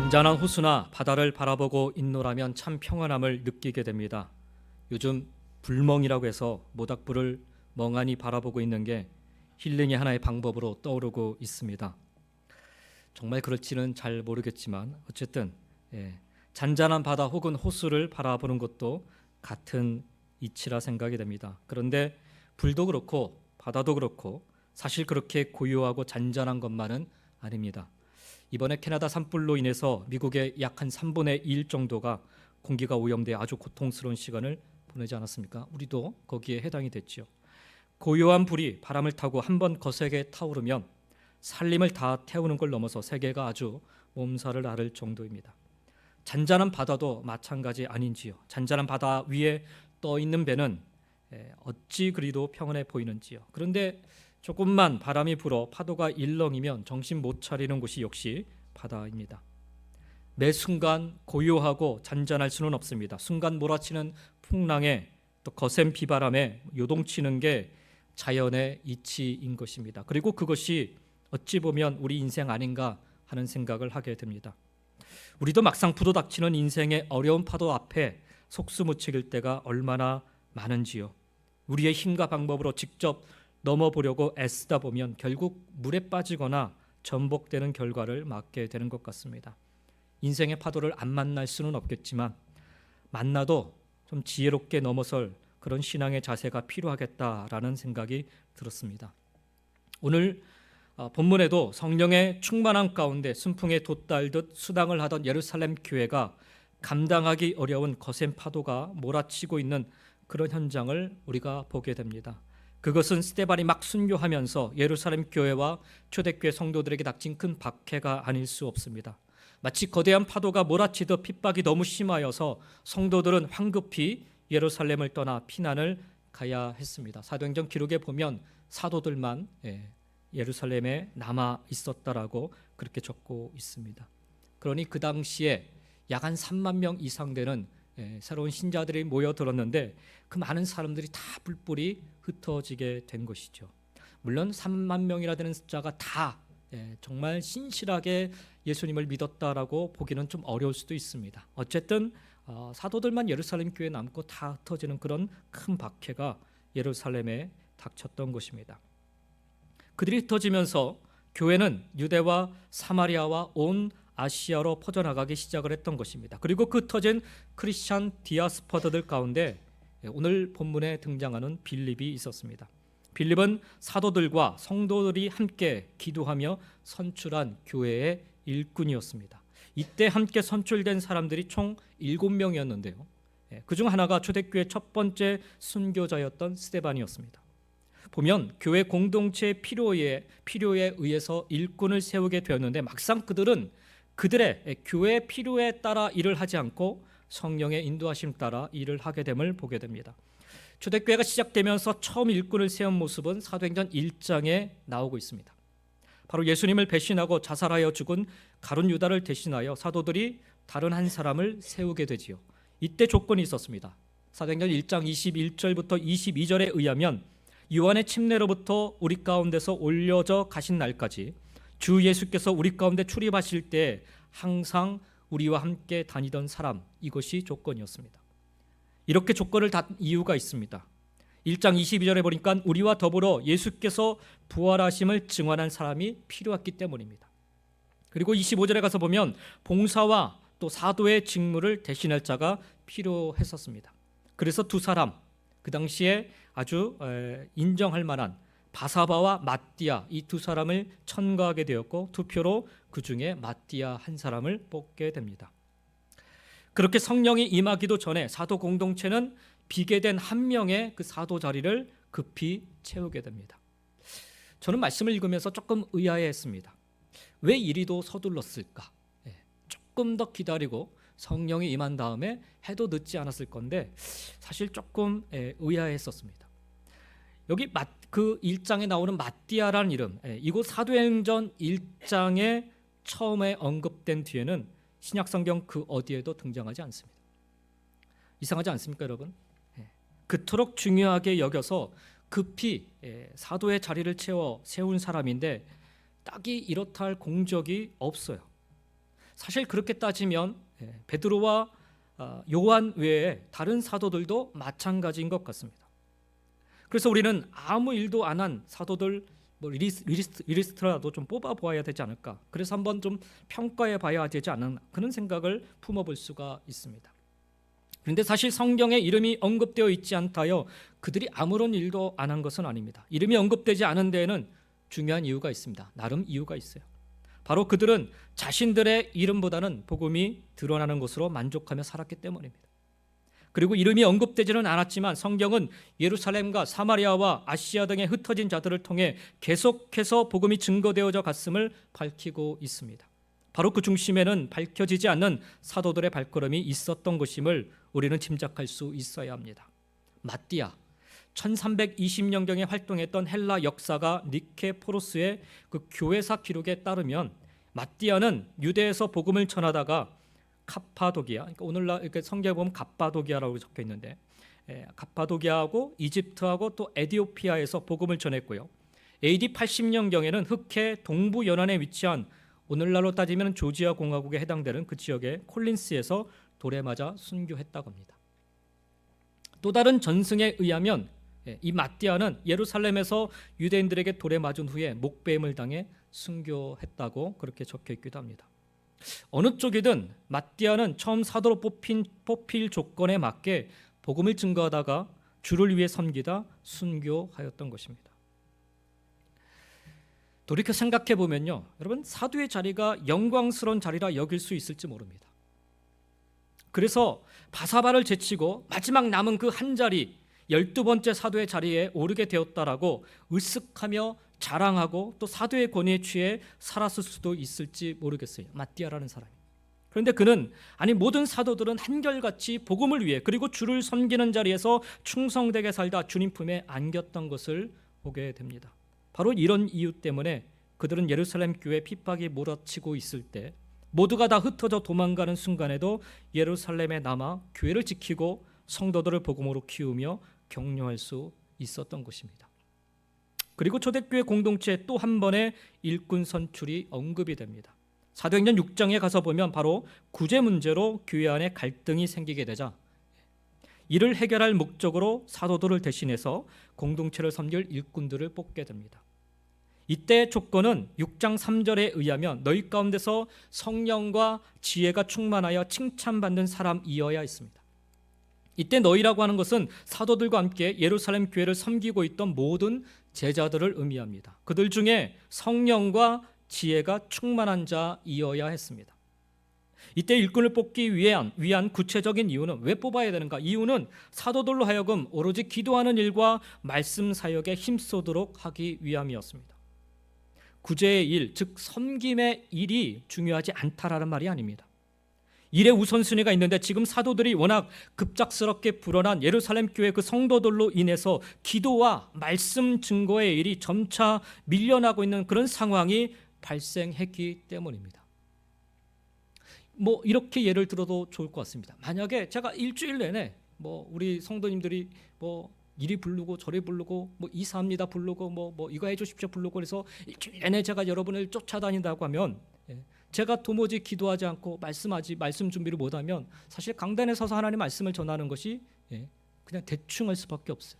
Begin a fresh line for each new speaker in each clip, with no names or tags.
잔잔한 호수나 바다를 바라보고 있노라면 참 평안함을 느끼게 됩니다. 요즘 불멍이라고 해서 모닥불을 멍하니 바라보고 있는 게 힐링의 하나의 방법으로 떠오르고 있습니다. 정말 그럴지는 잘 모르겠지만 어쨌든 잔잔한 바다 혹은 호수를 바라보는 것도 같은 이치라 생각이 됩니다. 그런데 불도 그렇고 바다도 그렇고 사실 그렇게 고요하고 잔잔한 것만은 아닙니다. 이번에 캐나다 산불로 인해서 미국의 약 한 3분의 1 정도가 공기가 오염돼 아주 고통스러운 시간을 보내지 않았습니까? 우리도 거기에 해당이 됐죠. 고요한 불이 바람을 타고 한번 거세게 타오르면 살림을 다 태우는 걸 넘어서 세계가 아주 몸살을 앓을 정도입니다. 잔잔한 바다도 마찬가지 아닌지요. 잔잔한 바다 위에 떠 있는 배는 어찌 그리도 평안해 보이는지요. 그런데 조금만 바람이 불어 파도가 일렁이면 정신 못 차리는 곳이 역시 바다입니다. 매 순간 고요하고 잔잔할 수는 없습니다. 순간 몰아치는 풍랑에 또 거센 비바람에 요동치는 게 자연의 이치인 것입니다. 그리고 그것이 어찌 보면 우리 인생 아닌가 하는 생각을 하게 됩니다. 우리도 막상 부도닥치는 인생의 어려운 파도 앞에 속수무책일 때가 얼마나 많은지요. 우리의 힘과 방법으로 직접 넘어보려고 애쓰다 보면 결국 물에 빠지거나 전복되는 결과를 맞게 되는 것 같습니다. 인생의 파도를 안 만날 수는 없겠지만 만나도 좀 지혜롭게 넘어설 그런 신앙의 자세가 필요하겠다라는 생각이 들었습니다. 오늘 본문에도 성령의 충만함 가운데 순풍에 돛달듯 수당을 하던 예루살렘 교회가 감당하기 어려운 거센 파도가 몰아치고 있는 그런 현장을 우리가 보게 됩니다. 그것은 스데반이 막 순교하면서 예루살렘 교회와 초대교회 성도들에게 닥친 큰 박해가 아닐 수 없습니다. 마치 거대한 파도가 몰아치듯 핍박이 너무 심하여서 성도들은 황급히 예루살렘을 떠나 피난을 가야 했습니다. 사도행전 기록에 보면 사도들만 예루살렘에 남아 있었다라고 그렇게 적고 있습니다. 그러니 그 당시에 약 한 3만 명 이상 되는 새로운 신자들이 모여들었는데 그 많은 사람들이 다 뿔뿔이 흩어지게 된 것이죠. 물론 3만 명이라 되는 숫자가 다 정말 신실하게 예수님을 믿었다라고 보기는 좀 어려울 수도 있습니다. 어쨌든 사도들만 예루살렘 교회에 남고 다 흩어지는 그런 큰 박해가 예루살렘에 닥쳤던 것입니다. 그들이 흩어지면서 교회는 유대와 사마리아와 온 아시아로 퍼져나가기 시작을 했던 것입니다. 그리고 그 흩어진 크리스찬 디아스포다들 가운데 오늘 본문에 등장하는 빌립이 있었습니다. 빌립은 사도들과 성도들이 함께 기도하며 선출한 교회의 일꾼이었습니다. 이때 함께 선출된 사람들이 총 7명이었는데요. 그중 하나가 초대교회 첫 번째 순교자였던 스데반이었습니다. 보면 교회 공동체의 필요에 의해서 일꾼을 세우게 되었는데 막상 그들은 그들의 교회의 필요에 따라 일을 하지 않고 성령의 인도하심 따라 일을 하게 됨을 보게 됩니다. 초대교회가 시작되면서 처음 일꾼을 세운 모습은 사도행전 1장에 나오고 있습니다. 바로 예수님을 배신하고 자살하여 죽은 가룟 유다를 대신하여 사도들이 다른 한 사람을 세우게 되지요. 이때 조건이 있었습니다. 사도행전 1장 21절부터 22절에 의하면 요한의 침례로부터 우리 가운데서 올려져 가신 날까지 주 예수께서 우리 가운데 출입하실 때 항상 우리와 함께 다니던 사람, 이것이 조건이었습니다. 이렇게 조건을 단 이유가 있습니다. 1장 22절에 보니까 우리와 더불어 예수께서 부활하심을 증언한 사람이 필요했기 때문입니다. 그리고 25절에 가서 보면 봉사와 또 사도의 직무를 대신할 자가 필요했었습니다. 그래서 두 사람, 그 당시에 아주 인정할 만한 바사바와 마띠아, 이 두 사람을 천거하게 되었고 투표로 그 중에 마띠아 한 사람을 뽑게 됩니다. 그렇게 성령이 임하기도 전에 사도 공동체는 비게 된 한 명의 그 사도 자리를 급히 채우게 됩니다. 저는 말씀을 읽으면서 조금 의아해했습니다. 왜 이리도 서둘렀을까? 조금 더 기다리고 성령이 임한 다음에 해도 늦지 않았을 건데 사실 조금 의아했었습니다. 여기 그 1장에 나오는 마띠아라는 이름, 이곳 사도행전 1장에 처음에 언급된 뒤에는 신약성경 그 어디에도 등장하지 않습니다. 이상하지 않습니까, 여러분? 그토록 중요하게 여겨서 급히 사도의 자리를 채워 세운 사람인데 딱히 이렇다 할 공적이 없어요. 사실 그렇게 따지면 베드로와 요한 외에 다른 사도들도 마찬가지인 것 같습니다. 그래서 우리는 아무 일도 안 한 사도들 리스트라도 좀 뽑아 보아야 되지 않을까, 그래서 한번 좀 평가해 봐야 되지 않나, 그런 생각을 품어볼 수가 있습니다. 그런데 사실 성경에 이름이 언급되어 있지 않다여 그들이 아무런 일도 안 한 것은 아닙니다. 이름이 언급되지 않은 데에는 중요한 이유가 있습니다. 나름 이유가 있어요. 바로 그들은 자신들의 이름보다는 복음이 드러나는 것으로 만족하며 살았기 때문입니다. 그리고 이름이 언급되지는 않았지만 성경은 예루살렘과 사마리아와 아시아 등에 흩어진 자들을 통해 계속해서 복음이 증거되어져 갔음을 밝히고 있습니다. 바로 그 중심에는 밝혀지지 않는 사도들의 발걸음이 있었던 것임을 우리는 짐작할 수 있어야 합니다. 마띠아, 1320년경에 활동했던 헬라 역사가 니케포로스의 그 교회사 기록에 따르면 마띠아는 유대에서 복음을 전하다가 카파도기아, 그러니까 오늘날 이렇게 성경에 보면 갑바도기아라고 적혀 있는데, 갑바도기아하고 이집트하고 또 에디오피아에서 복음을 전했고요. AD 80년경에는 흑해 동부 연안에 위치한, 오늘날로 따지면 조지아 공화국에 해당되는 그 지역의 콜린스에서 돌에 맞아 순교했다고 합니다. 또 다른 전승에 의하면 이 마띠아는 예루살렘에서 유대인들에게 돌에 맞은 후에 목배임을 당해 순교했다고 그렇게 적혀 있기도 합니다. 어느 쪽이든 마띠아는 처음 사도로 뽑힐 조건에 맞게 복음을 증거하다가 주를 위해 섬기다 순교하였던 것입니다. 돌이켜 생각해 보면요, 여러분, 사도의 자리가 영광스러운 자리라 여길 수 있을지 모릅니다. 그래서 바사바를 제치고 마지막 남은 그 한 자리, 12번째 사도의 자리에 오르게 되었다라고 으쓱하며 자랑하고 또 사도의 권위에 취해 살았을 수도 있을지 모르겠어요, 마띠아라는 사람이. 그런데 그는 모든 사도들은 한결같이 복음을 위해 그리고 주를 섬기는 자리에서 충성되게 살다 주님 품에 안겼던 것을 보게 됩니다. 바로 이런 이유 때문에 그들은 예루살렘 교회 핍박이 몰아치고 있을 때 모두가 다 흩어져 도망가는 순간에도 예루살렘에 남아 교회를 지키고 성도들을 복음으로 키우며 격려할 수 있었던 것입니다. 그리고 초대교회 공동체에 또 한 번의 일꾼 선출이 언급이 됩니다. 사도행전 6장에 가서 보면 바로 구제 문제로 교회 안에 갈등이 생기게 되자 이를 해결할 목적으로 사도들을 대신해서 공동체를 섬길 일꾼들을 뽑게 됩니다. 이때 조건은 6장 3절에 의하면 너희 가운데서 성령과 지혜가 충만하여 칭찬받는 사람이어야 했습니다. 이때 너희라고 하는 것은 사도들과 함께 예루살렘 교회를 섬기고 있던 모든 제자들을 의미합니다. 그들 중에 성령과 지혜가 충만한 자이어야 했습니다. 이때 일꾼을 뽑기 위한 구체적인 이유는, 왜 뽑아야 되는가? 이유는 사도들로 하여금 오로지 기도하는 일과 말씀 사역에 힘쓰도록 하기 위함이었습니다. 구제의 일, 즉 섬김의 일이 중요하지 않다라는 말이 아닙니다. 일의 우선순위가 있는데 지금 사도들이 워낙 급작스럽게 불어난 예루살렘 교회 그 성도들로 인해서 기도와 말씀 증거의 일이 점차 밀려나고 있는 그런 상황이 발생했기 때문입니다. 이렇게 예를 들어도 좋을 것 같습니다. 만약에 제가 일주일 내내 우리 성도님들이 이리 부르고 저리 부르고 이사합니다 부르고 이거 해주십시오 부르고 그래서 일주일 내내 제가 여러분을 쫓아다닌다고 하면, 제가 도무지 기도하지 않고 말씀 준비를 못하면 사실 강단에 서서 하나님 말씀을 전하는 것이 그냥 대충 할 수밖에 없어요.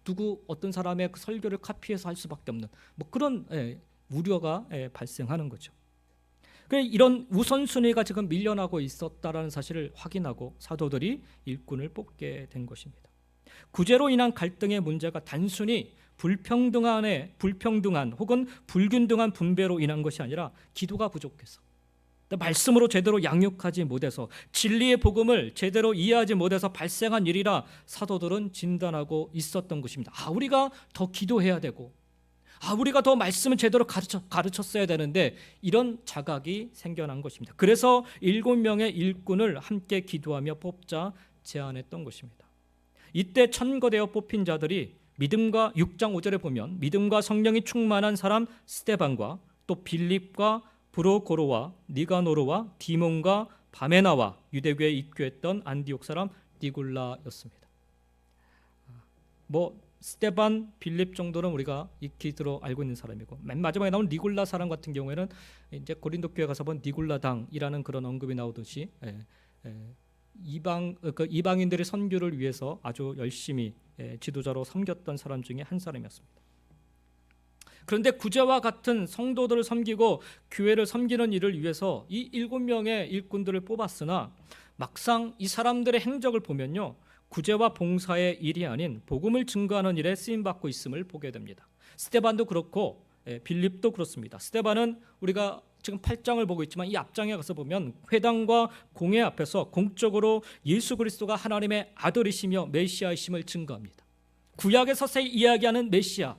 누구 어떤 사람의 그 설교를 카피해서 할 수밖에 없는 그런 우려가 발생하는 거죠. 이런 우선순위가 지금 밀려나고 있었다라는 사실을 확인하고 사도들이 일꾼을 뽑게 된 것입니다. 구제로 인한 갈등의 문제가 단순히 불평등한 혹은 불균등한 분배로 인한 것이 아니라 기도가 부족해서, 말씀으로 제대로 양육하지 못해서, 진리의 복음을 제대로 이해하지 못해서 발생한 일이라 사도들은 진단하고 있었던 것입니다. 우리가 더 기도해야 되고 우리가 더 말씀을 제대로 가르쳤어야 되는데, 이런 자각이 생겨난 것입니다. 그래서 7명의 일꾼을 함께 기도하며 뽑자 제안했던 것입니다. 이때 천거되어 뽑힌 자들이 6장 5절에 보면 믿음과 성령이 충만한 사람 스데반과 또 빌립과 브로고로와 니가노르와 디몬과 바메나와 유대교에 입교했던 안디옥 사람 니굴라였습니다. 스데반, 빌립 정도는 우리가 익히 들어 알고 있는 사람이고, 맨 마지막에 나온 니골라 사람 같은 경우에는 이제 고린도 교회 가서 본 니골라당이라는 그런 언급이 나오듯이 이방인들의 선교를 위해서 아주 열심히 지도자로 섬겼던 사람 중에 한 사람이었습니다. 그런데 구제와 같은 성도들을 섬기고 교회를 섬기는 일을 위해서 이 7명의 일꾼들을 뽑았으나 막상 이 사람들의 행적을 보면요, 구제와 봉사의 일이 아닌 복음을 증거하는 일에 쓰임받고 있음을 보게 됩니다. 스데반도 그렇고 빌립도 그렇습니다. 스데반은 우리가 지금 8장을 보고 있지만 이 앞장에 가서 보면 회당과 공회 앞에서 공적으로 예수 그리스도가 하나님의 아들이시며 메시아이심을 증거합니다. 구약에서 이야기하는 메시아,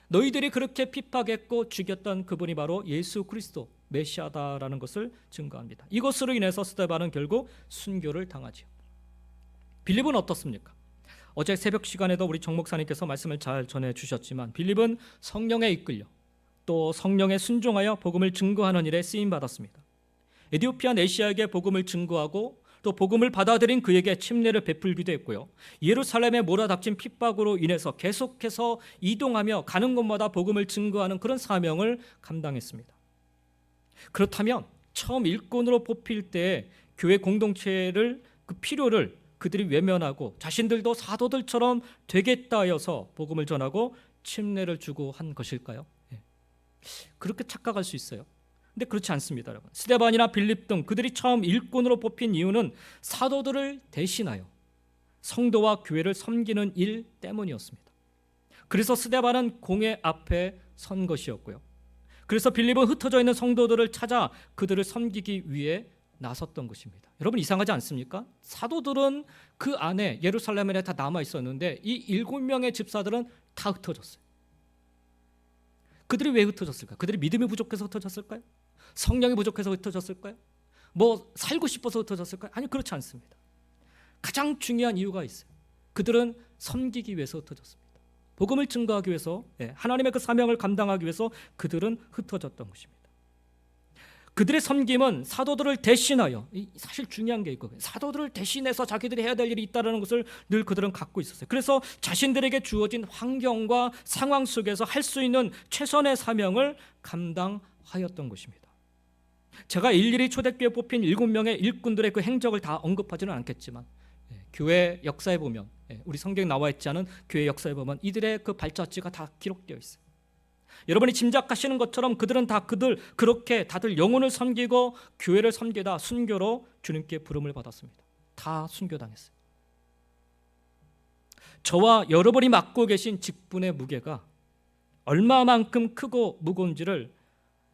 너희들이 그렇게 핍박했고 죽였던 그분이 바로 예수 그리스도 메시아다라는 것을 증거합니다. 이것으로 인해서 스데반은 결국 순교를 당하지요. 빌립은 어떻습니까? 어제 새벽 시간에도 우리 정 목사님께서 말씀을 잘 전해주셨지만 빌립은 성령에 이끌려 또 성령에 순종하여 복음을 증거하는 일에 쓰임받았습니다. 에티오피아 내시아에게 복음을 증거하고 또 복음을 받아들인 그에게 침례를 베풀기도 했고요. 예루살렘에 몰아닥친 핍박으로 인해서 계속해서 이동하며 가는 곳마다 복음을 증거하는 그런 사명을 감당했습니다. 그렇다면 처음 일꾼으로 뽑힐 때 교회 공동체를 그 필요를 그들이 외면하고 자신들도 사도들처럼 되겠다 하여서 복음을 전하고 침례를 주고 한 것일까요? 그렇게 착각할 수 있어요. 근데 그렇지 않습니다, 여러분. 스데반이나 빌립 등 그들이 처음 일꾼으로 뽑힌 이유는 사도들을 대신하여 성도와 교회를 섬기는 일 때문이었습니다. 그래서 스데반은 공회 앞에 선 것이었고요. 그래서 빌립은 흩어져 있는 성도들을 찾아 그들을 섬기기 위해 나섰던 것입니다. 여러분, 이상하지 않습니까? 사도들은 그 안에 예루살렘에 다 남아 있었는데 이 7명의 집사들은 다 흩어졌어요. 그들이 왜 흩어졌을까요? 그들이 믿음이 부족해서 흩어졌을까요? 성령이 부족해서 흩어졌을까요? 뭐 살고 싶어서 흩어졌을까요? 아니, 그렇지 않습니다. 가장 중요한 이유가 있어요. 그들은 섬기기 위해서 흩어졌습니다. 복음을 증거하기 위해서, 하나님의 그 사명을 감당하기 위해서 그들은 흩어졌던 것입니다. 그들의 섬김은 사도들을 대신하여, 사실 중요한 게 있거든요. 사도들을 대신해서 자기들이 해야 될 일이 있다는 것을 늘 그들은 갖고 있었어요. 그래서 자신들에게 주어진 환경과 상황 속에서 할 수 있는 최선의 사명을 감당하였던 것입니다. 제가 일일이 초대교회 뽑힌 7명의 일꾼들의 그 행적을 다 언급하지는 않겠지만 교회 역사에 보면, 우리 성경에 나와 있지 않은 교회 역사에 보면 이들의 그 발자취가 다 기록되어 있어요. 여러분이 짐작하시는 것처럼 그들은 다 그렇게 다들 영혼을 섬기고 교회를 섬기다 순교로 주님께 부름을 받았습니다. 다 순교당했어요. 저와 여러분이 맡고 계신 직분의 무게가 얼마만큼 크고 무거운지를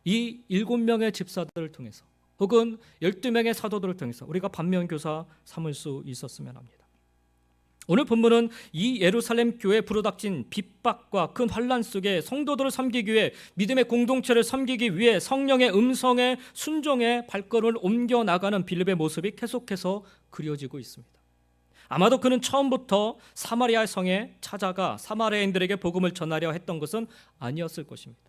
이 7명의 집사들을 통해서 혹은 12명의 사도들을 통해서 우리가 반면교사 삼을 수 있었으면 합니다. 오늘 본문은 이 예루살렘 교회에 불어닥친 핍박과 큰 환난 속에 성도들을 섬기기 위해, 믿음의 공동체를 섬기기 위해 성령의 음성에 순종해 발걸음을 옮겨 나가는 빌립의 모습이 계속해서 그려지고 있습니다. 아마도 그는 처음부터 사마리아 성에 찾아가 사마리아인들에게 복음을 전하려 했던 것은 아니었을 것입니다.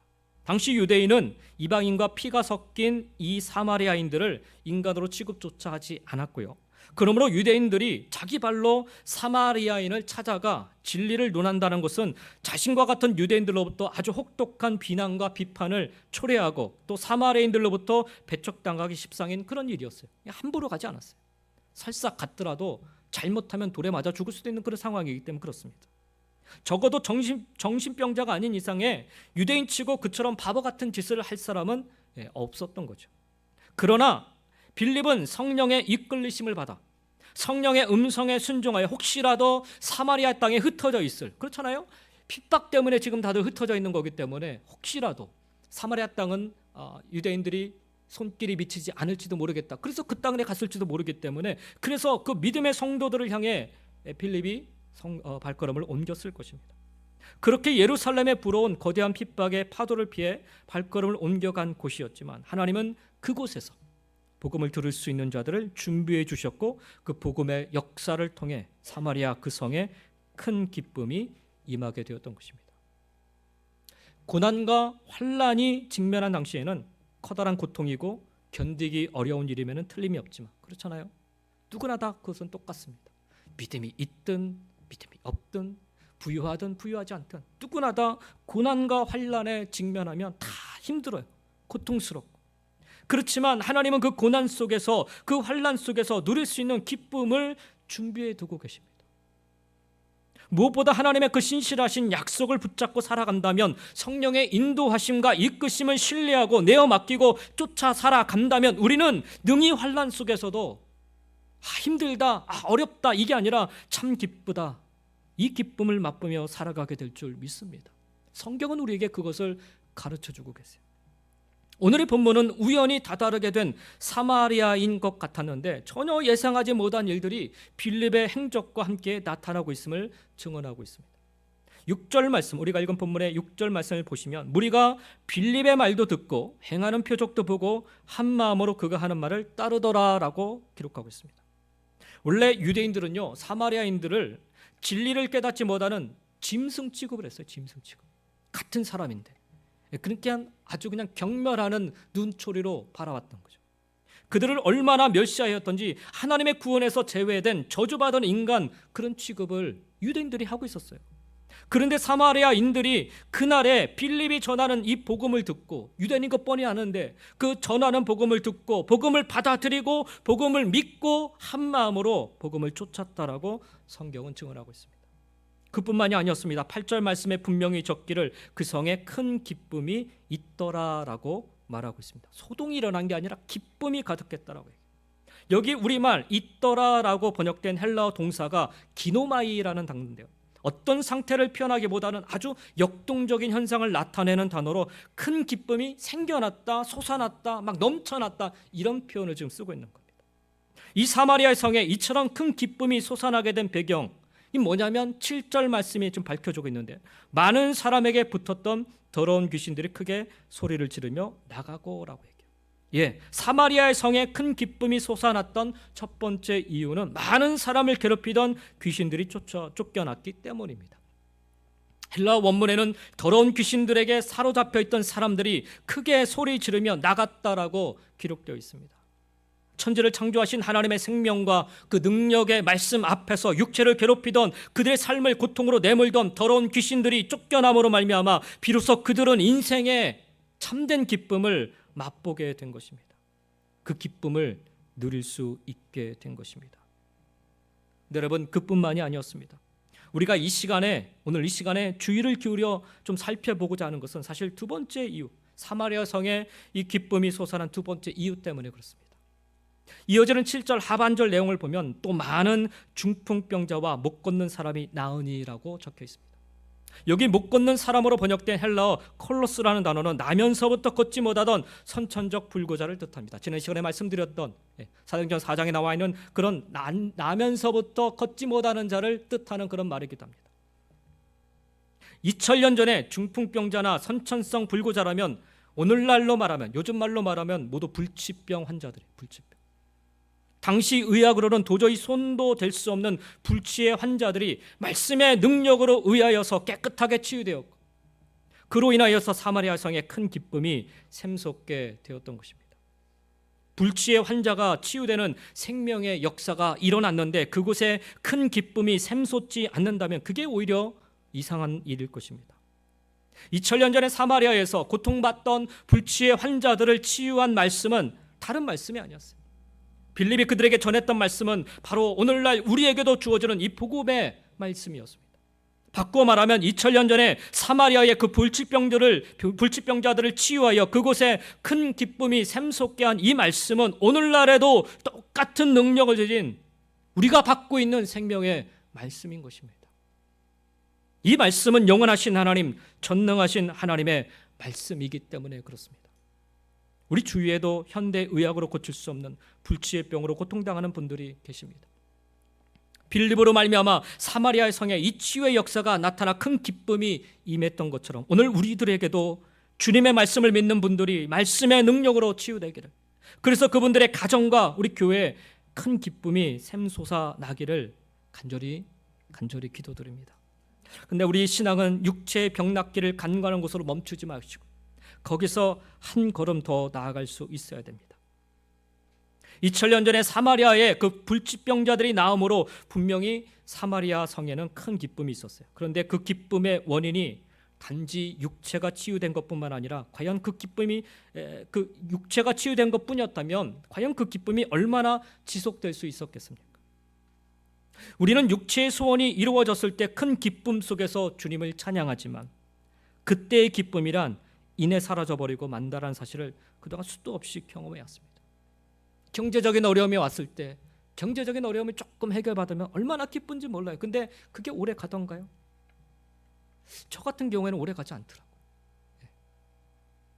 당시 유대인은 이방인과 피가 섞인 이 사마리아인들을 인간으로 취급조차 하지 않았고요. 그러므로 유대인들이 자기 발로 사마리아인을 찾아가 진리를 논한다는 것은 자신과 같은 유대인들로부터 아주 혹독한 비난과 비판을 초래하고 또 사마리아인들로부터 배척당하기 십상인 그런 일이었어요. 함부로 가지 않았어요. 설사 갔더라도 잘못하면 돌에 맞아 죽을 수도 있는 그런 상황이기 때문에 그렇습니다. 적어도 정신병자가 아닌 이상에 유대인치고 그처럼 바보 같은 짓을 할 사람은 없었던 거죠. 그러나 빌립은 성령의 이끌리심을 받아 성령의 음성에 순종하여 혹시라도 사마리아 땅에 흩어져 있을, 그렇잖아요. 핍박 때문에 지금 다들 흩어져 있는 거기 때문에 혹시라도 사마리아 땅은 유대인들이 손길이 미치지 않을지도 모르겠다. 그래서 그 땅에 갔을지도 모르기 때문에 그래서 그 믿음의 성도들을 향해 빌립이 발걸음을 옮겼을 것입니다. 그렇게 예루살렘에 불어온 거대한 핍박의 파도를 피해 발걸음을 옮겨간 곳이었지만 하나님은 그곳에서 복음을 들을 수 있는 자들을 준비해 주셨고 그 복음의 역사를 통해 사마리아 그 성에 큰 기쁨이 임하게 되었던 것입니다. 고난과 환난이 직면한 당시에는 커다란 고통이고 견디기 어려운 일이면 틀림이 없지만 그렇잖아요. 누구나 다 그것은 똑같습니다. 믿음이 있든 믿음이 없든 부유하든 부유하지 않든 누구나 다 고난과 환난에 직면하면 다 힘들어요. 고통스럽고. 그렇지만 하나님은 그 고난 속에서, 그 환난 속에서 누릴 수 있는 기쁨을 준비해 두고 계십니다. 무엇보다 하나님의 그 신실하신 약속을 붙잡고 살아간다면, 성령의 인도하심과 이끄심을 신뢰하고 내어 맡기고 쫓아 살아간다면 우리는 능히 환난 속에서도 힘들다, 어렵다 이게 아니라 참 기쁘다, 이 기쁨을 맛보며 살아가게 될 줄 믿습니다. 성경은 우리에게 그것을 가르쳐주고 계세요. 오늘의 본문은 우연히 다다르게 된 사마리아인 것 같았는데 전혀 예상하지 못한 일들이 빌립의 행적과 함께 나타나고 있음을 증언하고 있습니다. 6절 말씀, 우리가 읽은 본문의 6절 말씀을 보시면 무리가 빌립의 말도 듣고 행하는 표적도 보고 한 마음으로 그가 하는 말을 따르더라라고 기록하고 있습니다. 원래 유대인들은요, 사마리아인들을 진리를 깨닫지 못하는 짐승 취급을 했어요. 짐승 취급. 같은 사람인데. 그러니까 아주 그냥 경멸하는 눈초리로 바라왔던 거죠. 그들을 얼마나 멸시하였던지 하나님의 구원에서 제외된 저주받은 인간, 그런 취급을 유대인들이 하고 있었어요. 그런데 사마리아인들이 그날에 빌립이 전하는 이 복음을 듣고, 유대인인 것 뻔히 아는데 그 전하는 복음을 듣고 복음을 받아들이고 복음을 믿고 한 마음으로 복음을 쫓았다라고 성경은 증언하고 있습니다. 그뿐만이 아니었습니다. 8절 말씀에 분명히 적기를 그 성에 큰 기쁨이 있더라라고 말하고 있습니다. 소동이 일어난 게 아니라 기쁨이 가득했다라고 해요. 여기 우리말 있더라라고 번역된 헬라어 동사가 기노마이라는 단어인데요, 어떤 상태를 표현하기보다는 아주 역동적인 현상을 나타내는 단어로 큰 기쁨이 생겨났다, 솟아났다, 막 넘쳐났다, 이런 표현을 지금 쓰고 있는 겁니다. 이 사마리아 성에 이처럼 큰 기쁨이 솟아나게 된 배경, 이 뭐냐면 7절 말씀이 좀 밝혀주고 있는데, 많은 사람에게 붙었던 더러운 귀신들이 크게 소리를 지르며 나가고라고 얘기해요. 사마리아의 성에 큰 기쁨이 솟아났던 첫 번째 이유는 많은 사람을 괴롭히던 귀신들이 쫓겨났기 때문입니다. 헬라어 원문에는 더러운 귀신들에게 사로잡혀 있던 사람들이 크게 소리 지르며 나갔다라고 기록되어 있습니다. 천지를 창조하신 하나님의 생명과 그 능력의 말씀 앞에서 육체를 괴롭히던, 그들의 삶을 고통으로 내몰던 더러운 귀신들이 쫓겨남으로 말미암아 비로소 그들은 인생의 참된 기쁨을 맛보게 된 것입니다. 그 기쁨을 누릴 수 있게 된 것입니다. 근데 여러분, 그뿐만이 아니었습니다. 우리가 오늘 이 시간에 주의를 기울여 좀 살펴보고자 하는 것은 사실 두 번째 이유, 사마리아 성에 이 기쁨이 솟아난 두 번째 이유 때문에 그렇습니다. 이어지는 7절 하반절 내용을 보면 또 많은 중풍병자와 못 걷는 사람이 나으니라고 적혀 있습니다. 여기 못 걷는 사람으로 번역된 헬라어 콜로스라는 단어는 나면서부터 걷지 못하던 선천적 불구자를 뜻합니다. 지난 시간에 말씀드렸던 사도행전 4장에 나와 있는 그런 나면서부터 걷지 못하는 자를 뜻하는 그런 말이기도 합니다. 2000년 전에 중풍병자나 선천성 불구자라면 오늘날로 말하면, 요즘 말로 말하면 모두 불치병 환자들이에요. 불치병. 당시 의학으로는 도저히 손도 댈 수 없는 불치의 환자들이 말씀의 능력으로 의하여서 깨끗하게 치유되었고, 그로 인하여서 사마리아 성에 큰 기쁨이 샘솟게 되었던 것입니다. 불치의 환자가 치유되는 생명의 역사가 일어났는데 그곳에 큰 기쁨이 샘솟지 않는다면 그게 오히려 이상한 일일 것입니다. 2000년 전에 사마리아에서 고통받던 불치의 환자들을 치유한 말씀은 다른 말씀이 아니었어요. 빌립이 그들에게 전했던 말씀은 바로 오늘날 우리에게도 주어지는 이 복음의 말씀이었습니다. 바꾸어 말하면 2000년 전에 사마리아의 그 불치병자들을 치유하여 그곳에 큰 기쁨이 샘솟게 한 이 말씀은 오늘날에도 똑같은 능력을 가진 우리가 받고 있는 생명의 말씀인 것입니다. 이 말씀은 영원하신 하나님, 전능하신 하나님의 말씀이기 때문에 그렇습니다. 우리 주위에도 현대의학으로 고칠 수 없는 불치의 병으로 고통당하는 분들이 계십니다. 빌립으로 말미암아 사마리아의 성에 이 치유의 역사가 나타나 큰 기쁨이 임했던 것처럼 오늘 우리들에게도 주님의 말씀을 믿는 분들이 말씀의 능력으로 치유되기를, 그래서 그분들의 가정과 우리 교회에 큰 기쁨이 샘솟아 나기를 간절히 기도드립니다. 근데 우리 신앙은 육체의 병낫기를 간과하는 곳으로 멈추지 마시고 거기서 한 걸음 더 나아갈 수 있어야 됩니다. 2000년 전에 사마리아에 그 불치병자들이 나옴으로 분명히 사마리아 성에는 큰 기쁨이 있었어요. 그런데 그 기쁨의 원인이 단지 육체가 치유된 것뿐만 아니라 과연 그 기쁨이 그 육체가 치유된 것뿐이었다면 과연 그 기쁨이 얼마나 지속될 수 있었겠습니까? 우리는 육체의 소원이 이루어졌을 때 큰 기쁨 속에서 주님을 찬양하지만 그때의 기쁨이란 이내 사라져버리고 만다라는 사실을 그동안 수도 없이 경험해왔습니다. 경제적인 어려움이 왔을 때 경제적인 어려움이 조금 해결받으면 얼마나 기쁜지 몰라요. 근데 그게 오래 가던가요? 저 같은 경우에는 오래 가지 않더라고요.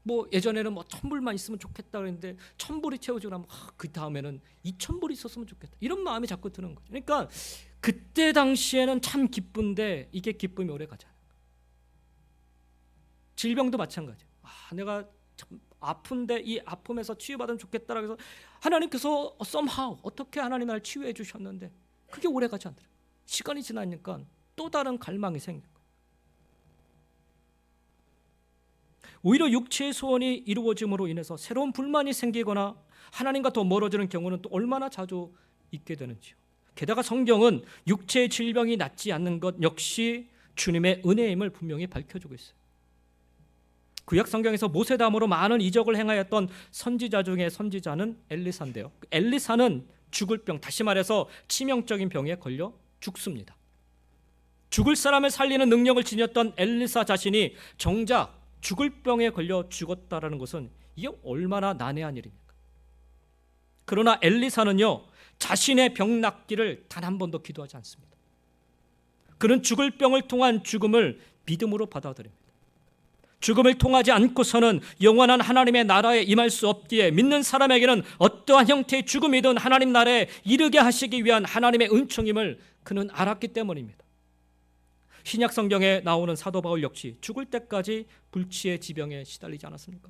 뭐 예전에는 뭐 1000불만 있으면 좋겠다 그랬는데 1000불이 채워지고 나면 그 다음에는 2000불이 있었으면 좋겠다 이런 마음이 자꾸 드는 거죠. 그러니까 그때 당시에는 참 기쁜데 이게 기쁨이 오래 가지 않아요. 질병도 마찬가지예요. 내가 참 아픈데 이 아픔에서 치유받으면 좋겠다라고 해서 하나님께서 somehow 어떻게 하나님 나를 치유해 주셨는데 그게 오래 가지 않더라고요. 시간이 지나니까 또 다른 갈망이 생겨요. 오히려 육체의 소원이 이루어짐으로 인해서 새로운 불만이 생기거나 하나님과 더 멀어지는 경우는 또 얼마나 자주 있게 되는지요. 게다가 성경은 육체의 질병이 낫지 않는 것 역시 주님의 은혜임을 분명히 밝혀주고 있어요. 구약 성경에서 모세담으로 많은 이적을 행하였던 선지자 중에 선지자는 엘리사인데요. 엘리사는 죽을 병, 다시 말해서 치명적인 병에 걸려 죽습니다. 죽을 사람을 살리는 능력을 지녔던 엘리사 자신이 정작 죽을 병에 걸려 죽었다라는 것은 이게 얼마나 난해한 일입니까? 그러나 엘리사는요, 자신의 병 낫기를 단 한 번도 기도하지 않습니다. 그는 죽을 병을 통한 죽음을 믿음으로 받아들입니다. 죽음을 통하지 않고서는 영원한 하나님의 나라에 임할 수 없기에 믿는 사람에게는 어떠한 형태의 죽음이든 하나님 나라에 이르게 하시기 위한 하나님의 은총임을 그는 알았기 때문입니다. 신약 성경에 나오는 사도 바울 역시 죽을 때까지 불치의 지병에 시달리지 않았습니까?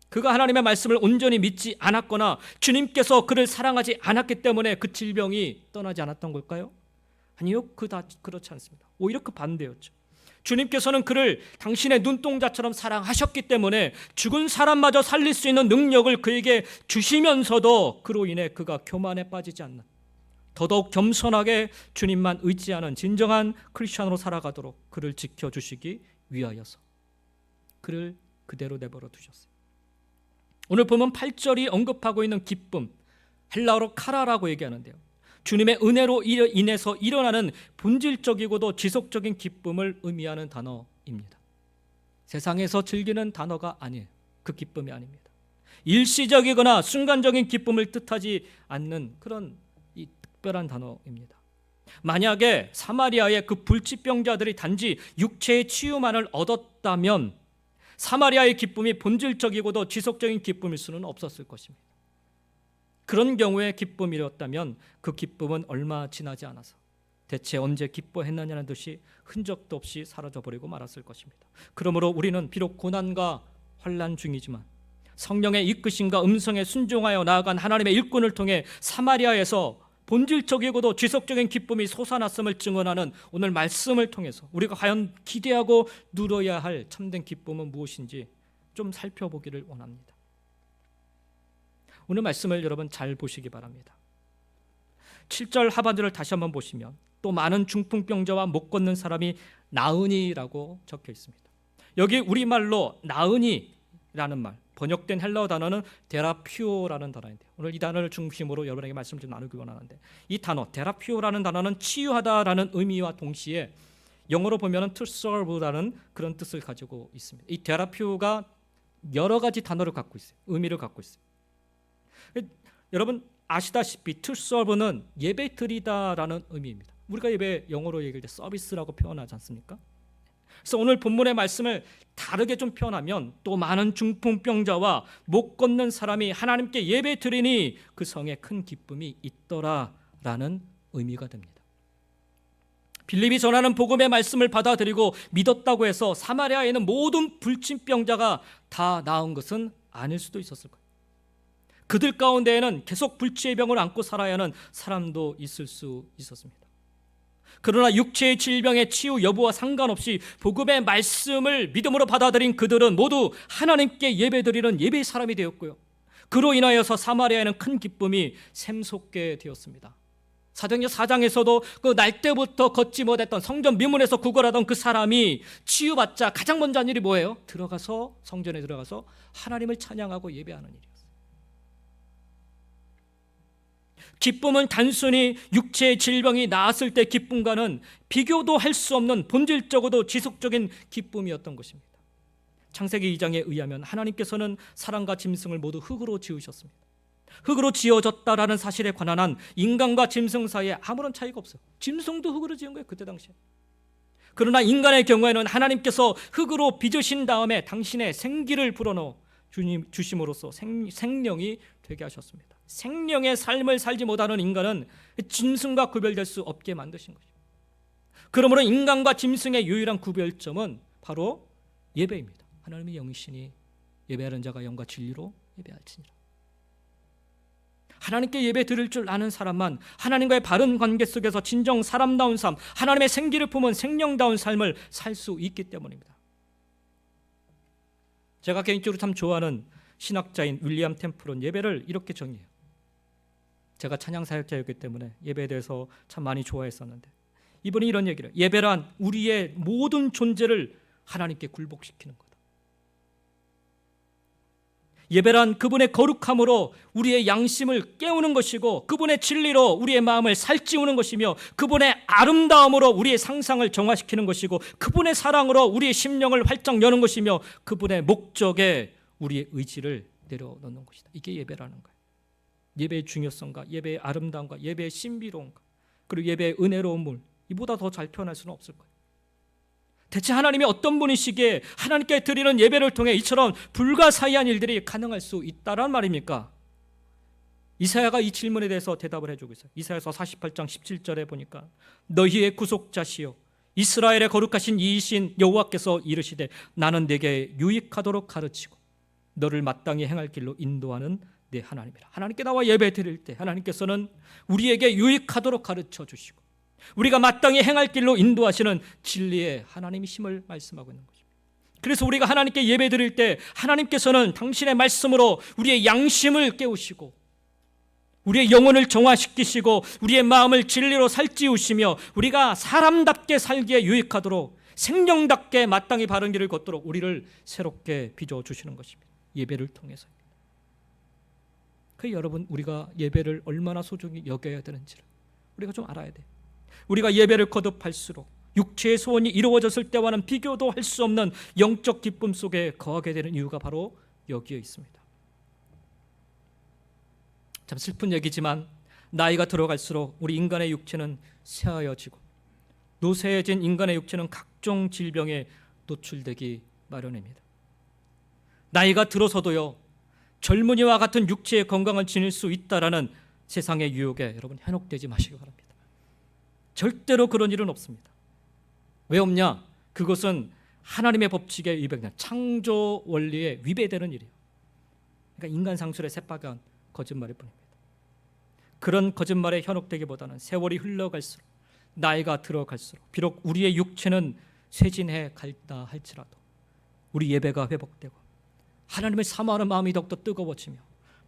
그가 하나님의 말씀을 온전히 믿지 않았거나 주님께서 그를 사랑하지 않았기 때문에 그 질병이 떠나지 않았던 걸까요? 아니요, 그렇지 않습니다. 오히려 그 반대였죠. 주님께서는 그를 당신의 눈동자처럼 사랑하셨기 때문에 죽은 사람마저 살릴 수 있는 능력을 그에게 주시면서도 그로 인해 그가 교만에 빠지지 않는, 더더욱 겸손하게 주님만 의지하는 진정한 크리스천으로 살아가도록 그를 지켜주시기 위하여서 그를 그대로 내버려 두셨어요. 오늘 보면 8절이 언급하고 있는 기쁨, 헬라어로 카라라고 얘기하는데요, 주님의 은혜로 인해서 일어나는 본질적이고도 지속적인 기쁨을 의미하는 단어입니다. 세상에서 즐기는 단어가 아니에요. 그 기쁨이 아닙니다. 일시적이거나 순간적인 기쁨을 뜻하지 않는 그런 이 특별한 단어입니다. 만약에 사마리아의 그 불치병자들이 단지 육체의 치유만을 얻었다면 사마리아의 기쁨이 본질적이고도 지속적인 기쁨일 수는 없었을 것입니다. 그런 경우에 기쁨이었다면 그 기쁨은 얼마 지나지 않아서 대체 언제 기뻐했느냐는 듯이 흔적도 없이 사라져버리고 말았을 것입니다. 그러므로 우리는 비록 고난과 환난 중이지만 성령의 이끄심과 음성에 순종하여 나아간 하나님의 일꾼을 통해 사마리아에서 본질적이고도 지속적인 기쁨이 솟아났음을 증언하는 오늘 말씀을 통해서 우리가 과연 기대하고 누려야 할 참된 기쁨은 무엇인지 좀 살펴보기를 원합니다. 오늘 말씀을 여러분 잘 보시기 바랍니다. 7절 하반절을 다시 한번 보시면 또 많은 중풍병자와 못 걷는 사람이 나으니라고 적혀 있습니다. 여기 우리말로 나으니라는 말, 번역된 헬라어 단어는 데라피오라는 단어인데 오늘 이 단어를 중심으로 여러분에게 말씀을 좀 나누기 원하는데, 이 단어 데라피오라는 단어는 치유하다라는 의미와 동시에 영어로 보면 to serve라는 그런 뜻을 가지고 있습니다. 이 데라피오가 여러 가지 단어를 갖고 있어요. 의미를 갖고 있어요. 여러분 아시다시피 to serve는 예배 드리다라는 의미입니다. 우리가 예배 영어로 얘기할 때 서비스라고 표현하지 않습니까? 그래서 오늘 본문의 말씀을 다르게 좀 표현하면 또 많은 중풍병자와 못 걷는 사람이 하나님께 예배 드리니 그 성에 큰 기쁨이 있더라라는 의미가 됩니다. 빌립이 전하는 복음의 말씀을 받아들이고 믿었다고 해서 사마리아에 있는 모든 불침병자가 다 나은 것은 아닐 수도 있었을 거예요. 그들 가운데에는 계속 불치의 병을 안고 살아야 하는 사람도 있을 수 있었습니다. 그러나 육체의 질병의 치유 여부와 상관없이 복음의 말씀을 믿음으로 받아들인 그들은 모두 하나님께 예배드리는 예배의 사람이 되었고요, 그로 인하여서 사마리아에는 큰 기쁨이 샘솟게 되었습니다. 사도행전 4장에서도 그 날 때부터 걷지 못했던 성전 미문에서 구걸하던 그 사람이 치유받자 가장 먼저 한 일이 뭐예요? 성전에 들어가서 하나님을 찬양하고 예배하는 일이었어요. 기쁨은 단순히 육체의 질병이 나았을 때 기쁨과는 비교도 할 수 없는 본질적으로도 지속적인 기쁨이었던 것입니다. 창세기 2장에 의하면 하나님께서는 사람과 짐승을 모두 흙으로 지으셨습니다. 흙으로 지어졌다라는 사실에 관한 한 인간과 짐승 사이에 아무런 차이가 없어요. 짐승도 흙으로 지은 거예요, 그때 당시에. 그러나 인간의 경우에는 하나님께서 흙으로 빚으신 다음에 당신의 생기를 불어넣어 주심으로써 생명이 되게 하셨습니다. 생명의 삶을 살지 못하는 인간은 짐승과 구별될 수 없게 만드신 것입니다. 그러므로 인간과 짐승의 유일한 구별점은 바로 예배입니다. 하나님의 영이시니 예배하는 자가 영과 진리로 예배할지니라. 하나님께 예배 드릴 줄 아는 사람만 하나님과의 바른 관계 속에서 진정 사람다운 삶, 하나님의 생기를 품은 생명다운 삶을 살 수 있기 때문입니다. 제가 개인적으로 참 좋아하는 신학자인 윌리엄 템플은 예배를 이렇게 정의해요. 제가 찬양 사역자였기 때문에 예배에 대해서 참 많이 좋아했었는데, 이분이 이런 얘기를 해요. 예배란 우리의 모든 존재를 하나님께 굴복시키는 거다. 예배란 그분의 거룩함으로 우리의 양심을 깨우는 것이고, 그분의 진리로 우리의 마음을 살찌우는 것이며, 그분의 아름다움으로 우리의 상상을 정화시키는 것이고, 그분의 사랑으로 우리의 심령을 활짝 여는 것이며, 그분의 목적에 우리의 의지를 내려놓는 것이다. 이게 예배라는 거예요. 예배의 중요성과 예배의 아름다움과 예배의 신비로움과 그리고 예배의 은혜로움을 이보다 더 잘 표현할 수는 없을 거예요. 대체 하나님이 어떤 분이시기에 하나님께 드리는 예배를 통해 이처럼 불가사의한 일들이 가능할 수 있다란 말입니까? 이사야가 이 질문에 대해서 대답을 해주고 있어요. 이사야서 48장 17절에 보니까 너희의 구속자시여 이스라엘의 거룩하신 이이신 여호와께서 이르시되 나는 네게 유익하도록 가르치고 너를 마땅히 행할 길로 인도하는 내 하나님이라. 하나님께 나와 예배 드릴 때 하나님께서는 우리에게 유익하도록 가르쳐 주시고 우리가 마땅히 행할 길로 인도하시는 진리의 하나님이심을 말씀하고 있는 것입니다. 그래서 우리가 하나님께 예배 드릴 때 하나님께서는 당신의 말씀으로 우리의 양심을 깨우시고 우리의 영혼을 정화시키시고 우리의 마음을 진리로 살찌우시며 우리가 사람답게 살기에 유익하도록 생명답게 마땅히 바른 길을 걷도록 우리를 새롭게 빚어주시는 것입니다. 예배를 통해서입니다. 여러분, 우리가 예배를 얼마나 소중히 여겨야 되는지를 우리가 좀 알아야 돼요. 우리가 예배를 거듭할수록 육체의 소원이 이루어졌을 때와는 비교도 할 수 없는 영적 기쁨 속에 거하게 되는 이유가 바로 여기에 있습니다. 참 슬픈 얘기지만 나이가 들어갈수록 우리 인간의 육체는 쇠하여지고 노쇠해진 인간의 육체는 각종 질병에 노출되기 마련입니다. 나이가 들어서도요 젊은이와 같은 육체의 건강을 지닐 수 있다라는 세상의 유혹에 여러분 현혹되지 마시기 바랍니다. 절대로 그런 일은 없습니다. 왜 없냐? 그것은 하나님의 법칙에 위배되는 창조 원리에 위배되는 일이에요. 그러니까 인간 상술의 새빨간 거짓말일 뿐입니다. 그런 거짓말에 현혹되기보다는 세월이 흘러갈수록 나이가 들어갈수록 비록 우리의 육체는 쇠진해 갈다 할지라도 우리 예배가 회복되고 하나님을 사모하는 마음이 더욱더 뜨거워지며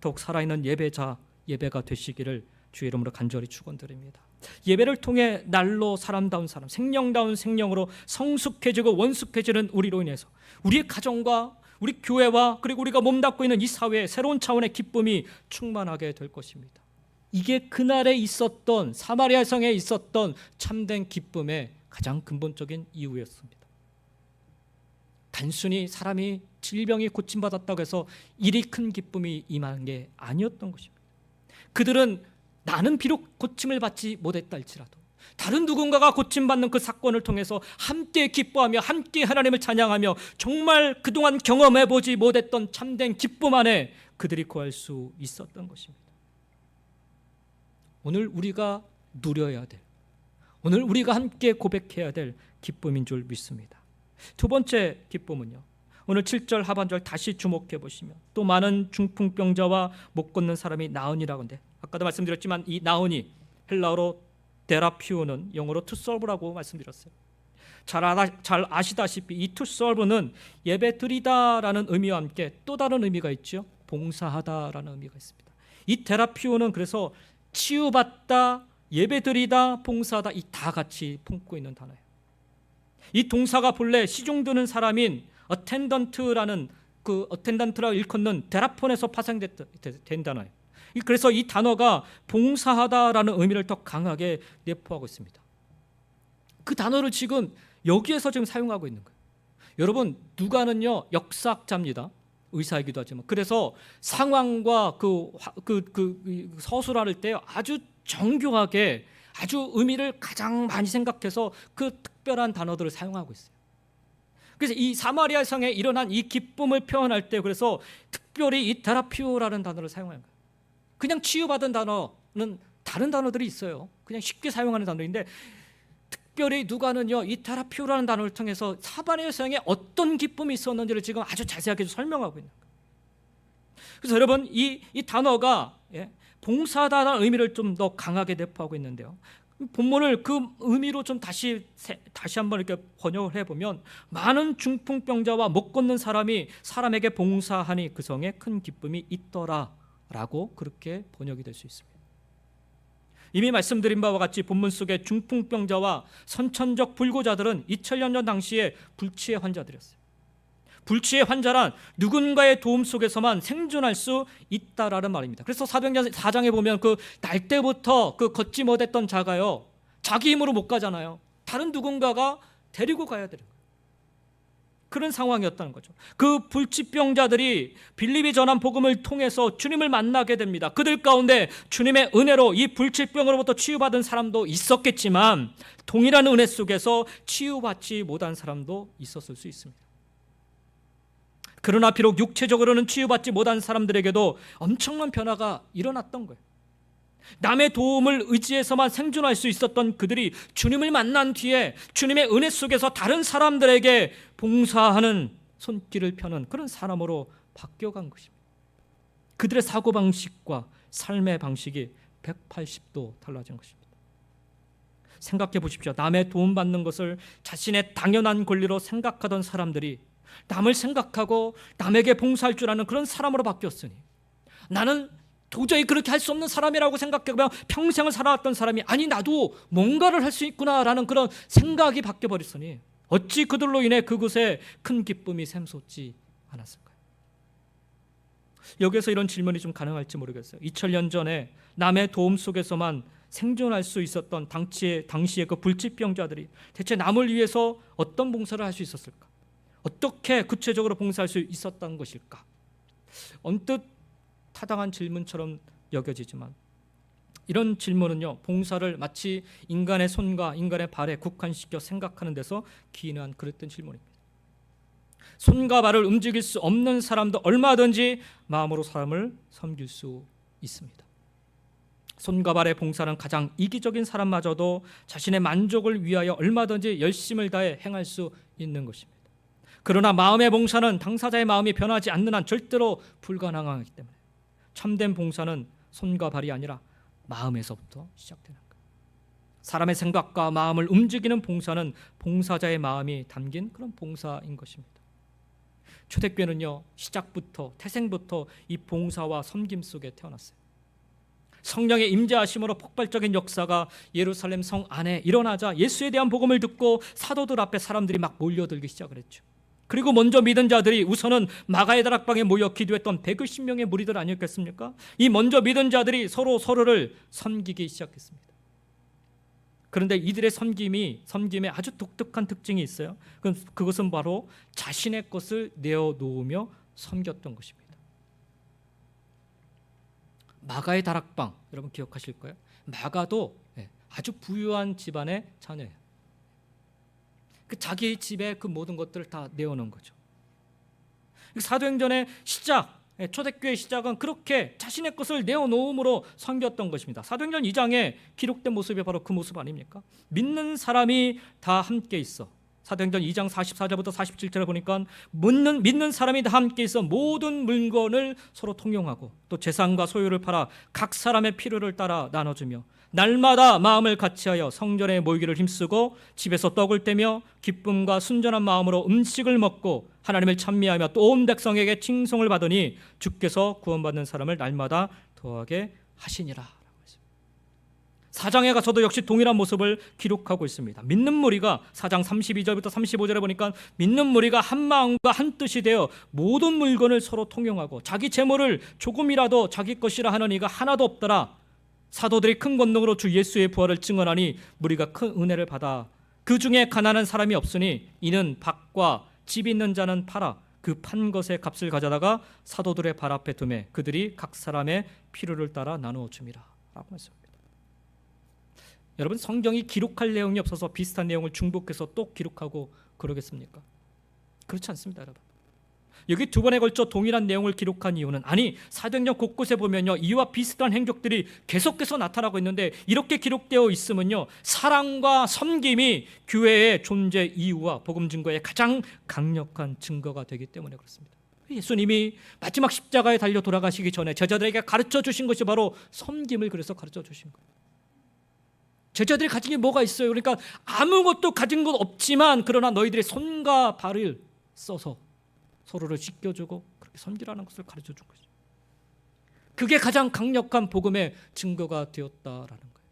더욱 살아있는 예배가 되시기를 주의 이름으로 간절히 축원드립니다. 예배를 통해 날로 사람다운 사람, 생명다운 생명으로 성숙해지고 원숙해지는 우리로 인해서 우리의 가정과 우리 교회와 그리고 우리가 몸담고 있는 이 사회에 새로운 차원의 기쁨이 충만하게 될 것입니다. 이게 그날에 있었던 사마리아 성에 있었던 참된 기쁨의 가장 근본적인 이유였습니다. 단순히 사람이 질병이 고침받았다고 해서 일이 큰 기쁨이 임한 게 아니었던 것입니다. 그들은 나는 비록 고침을 받지 못했다 할지라도 다른 누군가가 고침받는 그 사건을 통해서 함께 기뻐하며 함께 하나님을 찬양하며 정말 그동안 경험해보지 못했던 참된 기쁨 안에 그들이 거할 수 있었던 것입니다. 오늘 우리가 누려야 될, 오늘 우리가 함께 고백해야 될 기쁨인 줄 믿습니다. 두 번째 기쁨은요, 오늘 7절 하반절 다시 주목해 보시면 또 많은 중풍병자와 못 걷는 사람이 나으니라고 하는데, 아까도 말씀드렸지만 이 나으니 헬라어로 데라피우는 영어로 to serve라고 말씀드렸어요. 잘 아시다시피 이 to serve는 예배 드리다라는 의미와 함께 또 다른 의미가 있죠. 봉사하다라는 의미가 있습니다. 이 테라피오는 그래서 치유받다, 예배드리다, 봉사하다 이 다 같이 품고 있는 단어예요. 이 동사가 본래 시중드는 사람인 attendant라는 그 attendant라고 일컫는 데라폰에서 파생된 단어예요. 그래서 이 단어가 봉사하다라는 의미를 더 강하게 내포하고 있습니다. 그 단어를 지금 여기에서 지금 사용하고 있는 거예요. 여러분, 누가는요 역사학자입니다. 의사이기도 하지만. 그래서 상황과 그 서술할 때 아주 정교하게 아주 의미를 가장 많이 생각해서 그 특별한 단어들을 사용하고 있어요. 그래서 이 사마리아 성에 일어난 이 기쁨을 표현할 때 그래서 특별히 이 테라피오라는 단어를 사용하는 거예요. 그냥 치유받은 단어는 다른 단어들이 있어요. 그냥 쉽게 사용하는 단어인데 특별히 누가는요 이 테라피오라는 단어를 통해서 사마리아 성에 어떤 기쁨이 있었는지를 지금 아주 자세하게 설명하고 있는 거예요. 그래서 여러분 이 단어가 봉사하다는 의미를 좀 더 강하게 내포하고 있는데요. 본문을 그 의미로 좀 다시 한번 이렇게 번역을 해보면 많은 중풍병자와 못 걷는 사람이 사람에게 봉사하니 그 성에 큰 기쁨이 있더라라고 그렇게 번역이 될 수 있습니다. 이미 말씀드린 바와 같이 본문 속의 중풍병자와 선천적 불구자들은 2000년 전 당시에 불치의 환자들이었어요. 불치의 환자란 누군가의 도움 속에서만 생존할 수 있다라는 말입니다. 그래서 사도행전 4장에 보면 그 날 때부터 그 걷지 못했던 자가요 자기 힘으로 못 가잖아요. 다른 누군가가 데리고 가야 되는 거예요. 그런 상황이었다는 거죠. 그 불치병자들이 빌립이 전한 복음을 통해서 주님을 만나게 됩니다. 그들 가운데 주님의 은혜로 이 불치병으로부터 치유받은 사람도 있었겠지만 동일한 은혜 속에서 치유받지 못한 사람도 있었을 수 있습니다. 그러나 비록 육체적으로는 치유받지 못한 사람들에게도 엄청난 변화가 일어났던 거예요. 남의 도움을 의지해서만 생존할 수 있었던 그들이 주님을 만난 뒤에 주님의 은혜 속에서 다른 사람들에게 봉사하는 손길을 펴는 그런 사람으로 바뀌어간 것입니다. 그들의 사고방식과 삶의 방식이 180도 달라진 것입니다. 생각해 보십시오. 남의 도움받는 것을 자신의 당연한 권리로 생각하던 사람들이 남을 생각하고 남에게 봉사할 줄 아는 그런 사람으로 바뀌었으니 나는 도저히 그렇게 할 수 없는 사람이라고 생각하고 평생을 살아왔던 사람이 아니 나도 뭔가를 할 수 있구나라는 그런 생각이 바뀌어버렸으니 어찌 그들로 인해 그곳에 큰 기쁨이 샘솟지 않았을까요? 여기서 이런 질문이 좀 가능할지 모르겠어요. 2000년 전에 남의 도움 속에서만 생존할 수 있었던 당시의 그 불치병자들이 대체 남을 위해서 어떤 봉사를 할 수 있었을까? 어떻게 구체적으로 봉사할 수 있었던 것일까? 언뜻 타당한 질문처럼 여겨지지만 이런 질문은요 봉사를 마치 인간의 손과 인간의 발에 국한시켜 생각하는 데서 기인한 그랬던 질문입니다. 손과 발을 움직일 수 없는 사람도 얼마든지 마음으로 사람을 섬길 수 있습니다. 손과 발의 봉사는 가장 이기적인 사람마저도 자신의 만족을 위하여 얼마든지 열심을 다해 행할 수 있는 것입니다. 그러나 마음의 봉사는 당사자의 마음이 변하지 않는 한 절대로 불가능하기 때문에 참된 봉사는 손과 발이 아니라 마음에서부터 시작되는 거예요. 사람의 생각과 마음을 움직이는 봉사는 봉사자의 마음이 담긴 그런 봉사인 것입니다. 초대교회는요 시작부터 태생부터 이 봉사와 섬김 속에 태어났어요. 성령의 임재하심으로 폭발적인 역사가 예루살렘 성 안에 일어나자 예수에 대한 복음을 듣고 사도들 앞에 사람들이 막 몰려들기 시작을 했죠. 그리고 먼저 믿은 자들이 우선은 마가의 다락방에 모여 기도했던 120명의 무리들 아니었겠습니까? 이 먼저 믿은 자들이 서로를 섬기기 시작했습니다. 그런데 이들의 섬김에 아주 독특한 특징이 있어요. 그것은 바로 자신의 것을 내어놓으며 섬겼던 것입니다. 마가의 다락방 여러분 기억하실 거예요. 마가도 아주 부유한 집안의 자녀예요. 자기 집에 그 모든 것들을 다 내어놓은 거죠. 사도행전의 시작, 초대교회의 시작은 그렇게 자신의 것을 내어놓음으로 섬겼던 것입니다. 사도행전 2장에 기록된 모습이 바로 그 모습 아닙니까? 믿는 사람이 다 함께 있어. 사도행전 2장 44절부터 47절을 보니까 믿는 사람이 다 함께 있어 모든 물건을 서로 통용하고 또 재산과 소유를 팔아 각 사람의 필요를 따라 나눠주며 날마다 마음을 같이하여 성전에 모이기를 힘쓰고 집에서 떡을 떼며 기쁨과 순전한 마음으로 음식을 먹고 하나님을 찬미하며 또 온 백성에게 칭송을 받으니 주께서 구원받는 사람을 날마다 더하게 하시니라. 4장에 가서도 역시 동일한 모습을 기록하고 있습니다. 믿는 무리가 4장 32절부터 35절에 보니까 믿는 무리가 한 마음과 한 뜻이 되어 모든 물건을 서로 통용하고 자기 재물을 조금이라도 자기 것이라 하는 이가 하나도 없더라. 사도들이 큰 권능으로 주 예수의 부활을 증언하니 무리가 큰 은혜를 받아 그 중에 가난한 사람이 없으니 이는 밭과 집 있는 자는 팔아 그 판 것의 값을 가져다가 사도들의 발 앞에 두매 그들이 각 사람의 필요를 따라 나누어 줍니다 라고 말씀합니다. 여러분, 성경이 기록할 내용이 없어서 비슷한 내용을 중복해서 또 기록하고 그러겠습니까? 그렇지 않습니다, 여러분. 여기 두 번에 걸쳐 동일한 내용을 기록한 이유는 사도행전 곳곳에 보면요, 이와 비슷한 행적들이 계속해서 나타나고 있는데 이렇게 기록되어 있으면요, 사랑과 섬김이 교회의 존재 이유와 복음 증거의 가장 강력한 증거가 되기 때문에 그렇습니다. 예수님이 마지막 십자가에 달려 돌아가시기 전에 제자들에게 가르쳐 주신 것이 바로 섬김을 그래서 가르쳐 주신 거예요. 제자들이 가진 게 뭐가 있어요? 그러니까 아무것도 가진 것 없지만 그러나 너희들의 손과 발을 써서 서로를 씻겨주고 그렇게 섬기라는 것을 가르쳐 준 거죠. 그게 가장 강력한 복음의 증거가 되었다라는 거예요.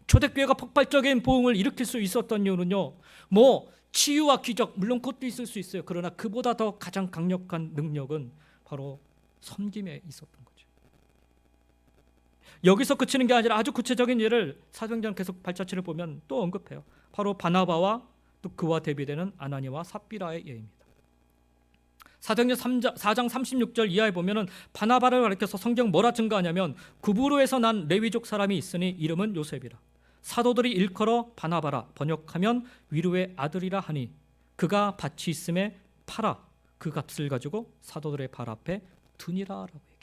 초대교회가 폭발적인 부흥을 일으킬 수 있었던 이유는요, 치유와 기적, 물론 그것도 있을 수 있어요. 그러나 그보다 더 가장 강력한 능력은 바로 섬김에 있었던 거죠. 여기서 그치는 게 아니라 아주 구체적인 예를 사도행전 계속 발자취를 보면 또 언급해요. 바로 바나바와 또 그와 대비되는 아나니아와 삽비라의 예입니다. 사도행전 4장 36절 이하에 보면은 바나바를 가리켜서 성경 뭐라 증거하냐면 구브로에서 난 레위족 사람이 있으니 이름은 요셉이라. 사도들이 일컬어 바나바라, 번역하면 위로의 아들이라 하니 그가 밭이 있음에 팔아 그 값을 가지고 사도들의 발 앞에 두니라라고 얘기합니다.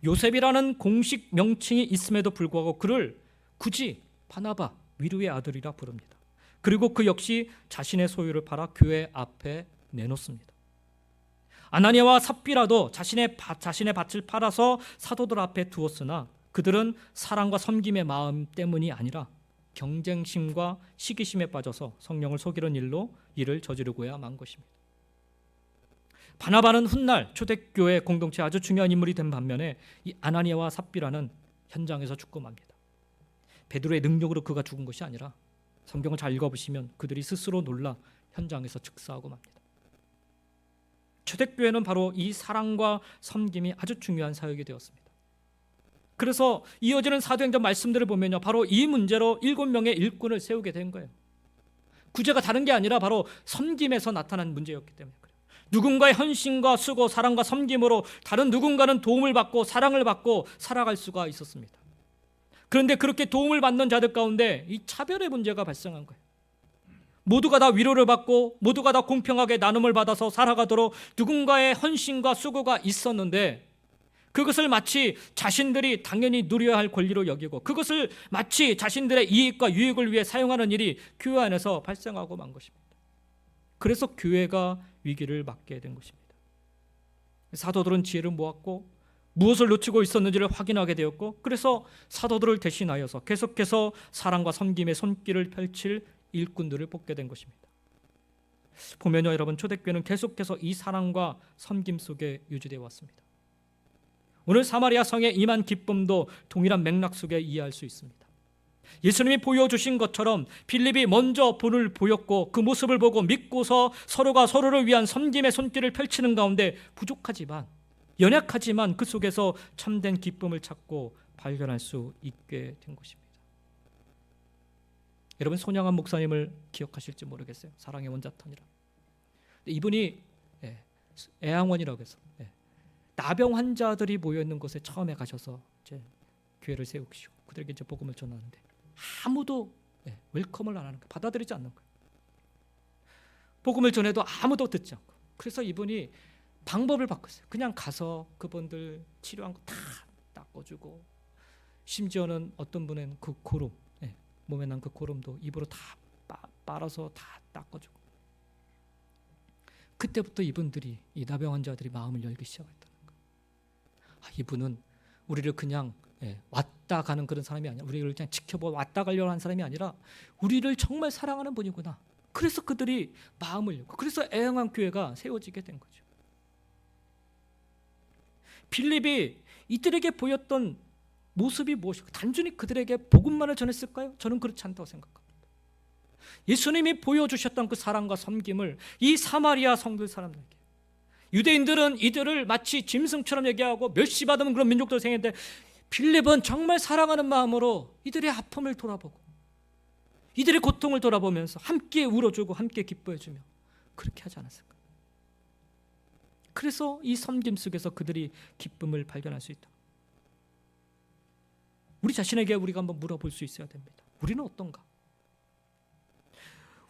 요셉이라는 공식 명칭이 있음에도 불구하고 그를 굳이 바나바, 위로의 아들이라 부릅니다. 그리고 그 역시 자신의 소유를 팔아 교회 앞에 내놓습니다. 아나니아와 삽비라도 자신의 밭을 팔아서 사도들 앞에 두었으나 그들은 사랑과 섬김의 마음 때문이 아니라 경쟁심과 시기심에 빠져서 성령을 속이는 일로 일을 저지르고야 만 것입니다. 바나바는 훗날 초대교회 공동체에 아주 중요한 인물이 된 반면에 이 아나니아와 삽비라는 현장에서 죽고 맙니다. 베드로의 능력으로 그가 죽은 것이 아니라 성경을 잘 읽어보시면 그들이 스스로 놀라 현장에서 즉사하고 맙니다. 초대교회는 바로 이 사랑과 섬김이 아주 중요한 사역이 되었습니다. 그래서 이어지는 사도행전 말씀들을 보면요, 바로 이 문제로 7명의 일꾼을 세우게 된 거예요. 구제가 다른 게 아니라 바로 섬김에서 나타난 문제였기 때문에 그래요. 누군가의 헌신과 수고, 사랑과 섬김으로 다른 누군가는 도움을 받고 사랑을 받고 살아갈 수가 있었습니다. 그런데 그렇게 도움을 받는 자들 가운데 이 차별의 문제가 발생한 거예요. 모두가 다 위로를 받고 모두가 다 공평하게 나눔을 받아서 살아가도록 누군가의 헌신과 수고가 있었는데 그것을 마치 자신들이 당연히 누려야 할 권리로 여기고 그것을 마치 자신들의 이익과 유익을 위해 사용하는 일이 교회 안에서 발생하고 만 것입니다. 그래서 교회가 위기를 맞게 된 것입니다. 사도들은 지혜를 모았고 무엇을 놓치고 있었는지를 확인하게 되었고 그래서 사도들을 대신하여서 계속해서 사랑과 섬김의 손길을 펼칠 일꾼들을 뽑게 된 것입니다. 보면요, 여러분, 초대교회는 계속해서 이 사랑과 섬김 속에 유지되어 왔습니다. 오늘 사마리아 성에 임한 기쁨도 동일한 맥락 속에 이해할 수 있습니다. 예수님이 보여주신 것처럼 빌립이 먼저 본을 보였고 그 모습을 보고 믿고서 서로가 서로를 위한 섬김의 손길을 펼치는 가운데 부족하지만 연약하지만 그 속에서 참된 기쁨을 찾고 발견할 수 있게 된 것입니다. 여러분, 손양한 목사님을 기억하실지 모르겠어요. 사랑의 원자탄이라. 이분이 애양원이라고 해서 나병 환자들이 모여 있는 곳에 처음에 가셔서 이제 교회를 세우시고 그들에게 이제 복음을 전하는데 아무도 웰컴을 안 하는 거예요. 받아들이지 않는 거예요. 복음을 전해도 아무도 듣지 않고. 그래서 이분이 방법을 바꿨어요. 그냥 가서 그분들 치료한 거 다 닦아주고 심지어는 어떤 분은 그 고름, 몸에 난 그 고름도 입으로 다 빨아서 다 닦아주고. 그때부터 이분들이 이 나병 환자들이 마음을 열기 시작했다는 거예요. 이분은 우리를 그냥 왔다 가는 그런 사람이 아니라 우리를 그냥 지켜보고 왔다 가려고 하는 사람이 아니라 우리를 정말 사랑하는 분이구나. 그래서 그들이 마음을 열고, 그래서 애영한 교회가 세워지게 된 거죠. 빌립이 이들에게 보였던 모습이 무엇일까? 단순히 그들에게 복음만을 전했을까요? 저는 그렇지 않다고 생각합니다. 예수님이 보여주셨던 그 사랑과 섬김을 이 사마리아 성도 사람들에게, 유대인들은 이들을 마치 짐승처럼 얘기하고 멸시받은 그런 민족들 생겼는데, 빌립은 정말 사랑하는 마음으로 이들의 아픔을 돌아보고 이들의 고통을 돌아보면서 함께 울어주고 함께 기뻐해주며 그렇게 하지 않았을까? 그래서 이 섬김 속에서 그들이 기쁨을 발견할 수 있다. 우리 자신에게 우리가 한번 물어볼 수 있어야 됩니다. 우리는 어떤가?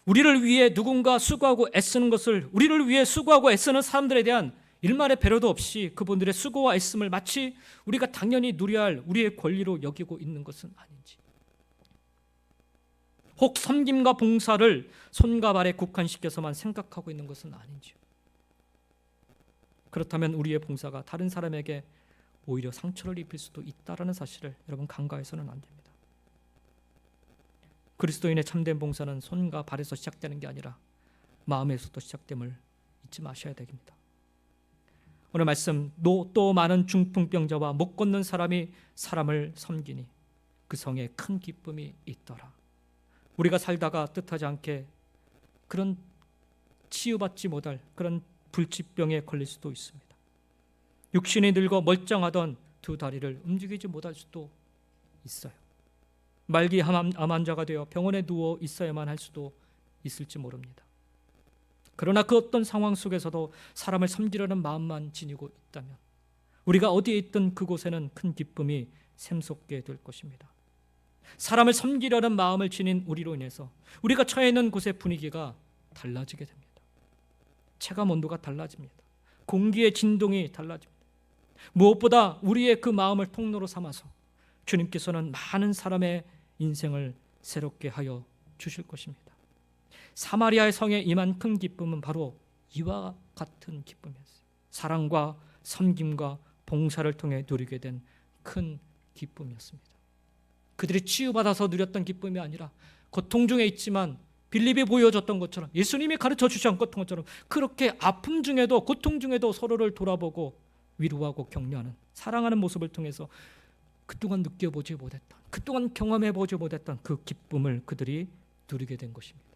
우리를 위해 누군가 수고하고 애쓰는 것을, 우리를 위해 수고하고 애쓰는 사람들에 대한 일말의 배려도 없이 그분들의 수고와 애씀을 마치 우리가 당연히 누려야 할 우리의 권리로 여기고 있는 것은 아닌지, 혹 섬김과 봉사를 손과 발에 국한시켜서만 생각하고 있는 것은 아닌지, 그렇다면 우리의 봉사가 다른 사람에게 오히려 상처를 입힐 수도 있다는 사실을 여러분 간과해서는 안 됩니다. 그리스도인의 참된 봉사는 손과 발에서 시작되는 게 아니라 마음에서도 시작됨을 잊지 마셔야 됩니다. 오늘 말씀, 또 많은 중풍병자와 못 걷는 사람이 사람을 섬기니 그 성에 큰 기쁨이 있더라. 우리가 살다가 뜻하지 않게 그런 치유받지 못할 그런 불치병에 걸릴 수도 있습니다. 육신이 늙어 멀쩡하던 두 다리를 움직이지 못할 수도 있어요. 말기 암 환자가 되어 병원에 누워 있어야만 할 수도 있을지 모릅니다. 그러나 그 어떤 상황 속에서도 사람을 섬기려는 마음만 지니고 있다면 우리가 어디에 있든 그곳에는 큰 기쁨이 샘솟게 될 것입니다. 사람을 섬기려는 마음을 지닌 우리로 인해서 우리가 처해 있는 곳의 분위기가 달라지게 됩니다. 체감 온도가 달라집니다. 공기의 진동이 달라집니다. 무엇보다 우리의 그 마음을 통로로 삼아서 주님께서는 많은 사람의 인생을 새롭게 하여 주실 것입니다. 사마리아의 성에 임한 큰 기쁨은 바로 이와 같은 기쁨이었어요. 사랑과 섬김과 봉사를 통해 누리게 된 큰 기쁨이었습니다. 그들이 치유받아서 누렸던 기쁨이 아니라 고통 중에 있지만 빌립이 보여줬던 것처럼, 예수님이 가르쳐 주셨던 것처럼 그렇게 아픔 중에도 고통 중에도 서로를 돌아보고 위로하고 격려하는, 사랑하는 모습을 통해서 그동안 느껴보지 못했던, 그동안 경험해보지 못했던 그 기쁨을 그들이 누리게 된 것입니다.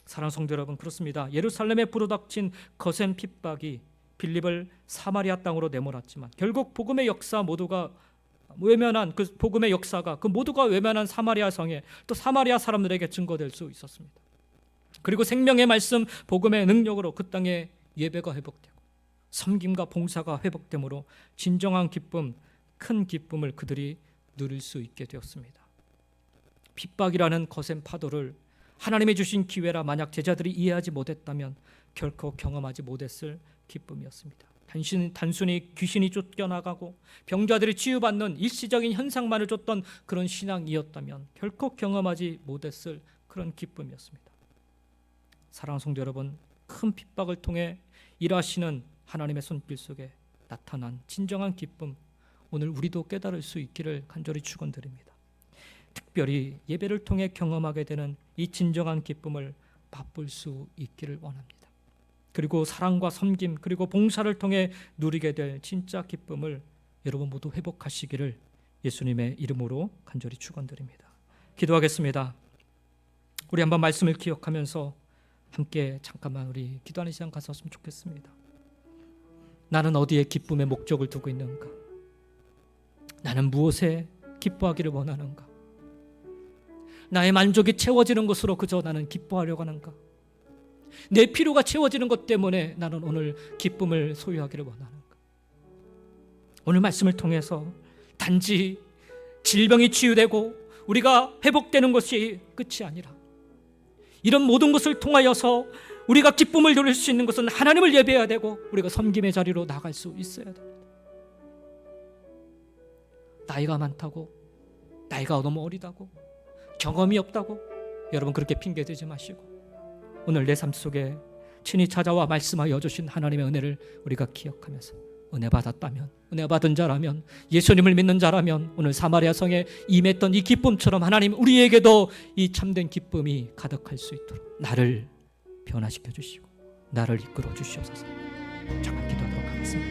사랑하는 성도 여러분, 그렇습니다. 예루살렘에 불어닥친 거센 핍박이 빌립을 사마리아 땅으로 내몰았지만 결국 복음의 역사 모두가 외면한 그 복음의 역사가 그 모두가 외면한 사마리아 성에 또 사마리아 사람들에게 증거될 수 있었습니다. 그리고 생명의 말씀 복음의 능력으로 그 땅에 예배가 회복되고 섬김과 봉사가 회복됨으로 진정한 기쁨, 큰 기쁨을 그들이 누릴 수 있게 되었습니다. 핍박이라는 거센 파도를 하나님이 주신 기회라 만약 제자들이 이해하지 못했다면 결코 경험하지 못했을 기쁨이었습니다. 단순히 귀신이 쫓겨나가고 병자들이 치유받는 일시적인 현상만을 줬던 그런 신앙이었다면 결코 경험하지 못했을 그런 기쁨이었습니다. 사랑하는 성도 여러분, 큰 핍박을 통해 일하시는 하나님의 손길 속에 나타난 진정한 기쁨, 오늘 우리도 깨달을 수 있기를 간절히 축원드립니다. 특별히 예배를 통해 경험하게 되는 이 진정한 기쁨을 맛볼 수 있기를 원합니다. 그리고 사랑과 섬김 그리고 봉사를 통해 누리게 될 진짜 기쁨을 여러분 모두 회복하시기를 예수님의 이름으로 간절히 축원드립니다. 기도하겠습니다. 우리 한번 말씀을 기억하면서 함께 잠깐만 우리 기도하는 시간 가졌으면 좋겠습니다. 나는 어디에 기쁨의 목적을 두고 있는가? 나는 무엇에 기뻐하기를 원하는가? 나의 만족이 채워지는 것으로 그저 나는 기뻐하려고 하는가? 내 필요가 채워지는 것 때문에 나는 오늘 기쁨을 소유하기를 원하는가? 오늘 말씀을 통해서 단지 질병이 치유되고 우리가 회복되는 것이 끝이 아니라 이런 모든 것을 통하여서 우리가 기쁨을 누릴 수 있는 것은 하나님을 예배해야 되고 우리가 섬김의 자리로 나갈 수 있어야 됩니다. 나이가 많다고, 나이가 너무 어리다고, 경험이 없다고 여러분 그렇게 핑계대지 마시고 오늘 내 삶 속에 친히 찾아와 말씀하여 주신 하나님의 은혜를 우리가 기억하면서 은혜 받았다면, 은혜 받은 자라면, 예수님을 믿는 자라면 오늘 사마리아 성에 임했던 이 기쁨처럼 하나님 우리에게도 이 참된 기쁨이 가득할 수 있도록 나를 변화시켜 주시고 나를 이끌어 주시옵소서. 잠깐 기도하도록 하겠습니다.